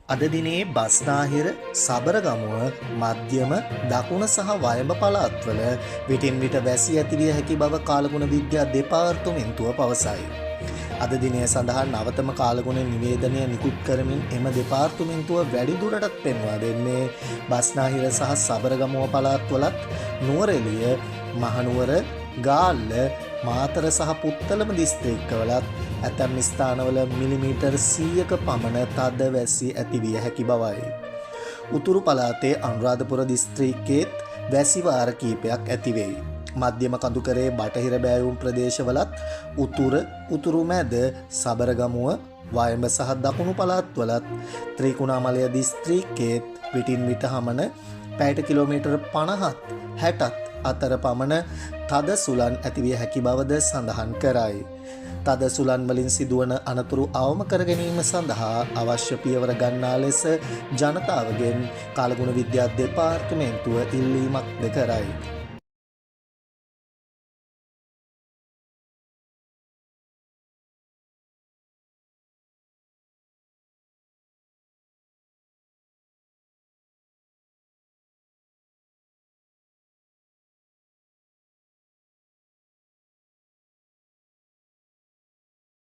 අද දිනේ බස්නාහිර සබරගමුව මධ්‍යම දකුණ සහ වයඹ පළාත්වල විටින් විට වැසි ඇතිවිය හැකි බව කාලගුණ විද්‍යා දෙපාර්තමේන්තුව පවසයි. අද දිනය සඳහා නවතම කාලගුණ නිවේදනය නිකුත් කරමින් එම දෙපාර්තමේන්තුව වැඩිදුරටත් පෙන්වා දෙන්නේ බස්නාහිර සහ සබරගමුව පළාත්වලත් නුවරඑළිය මහනුවර ගාල්ල මාතර සහ පුත්තලම දිස්ත්‍රික්කවලත් ඇතැම් ස්ථානවල මිලිමීටර් 100ක පමණ තද වැසි ඇතිවිය හැකි බවයි. උතුරු පළාතේ අනුරාධපුර දිස්ත්‍රික්කයේත් වැසි වාර කීපයක් ඇතිවෙයි. මධ්‍යම කඳුකරේ බටහිර බෑවුම් ප්‍රදේශවලත් උතුරු මැද සබරගමුව වයඹ සහ දකුණු පළාත්වලත් ත්‍රිකුණාමලය දිස්ත්‍රික්කයේත් විටින් විට හමන පැයට කිලෝමීටර් 50ත් 60ත් අතර පමණ තද සුළං ඇතිවිය හැකි බවද සඳහන් කරයි. තද සුළං වලින් සිදුවන අනතුරු අවම කර ගැනීම සඳහා අවශ්‍ය පියවර ගන්නා ලෙස ජනතාවගෙන් කාලගුණ විද්‍යා දෙපාර්තමේන්තුව ඉල්ලීමක්ද කරයි.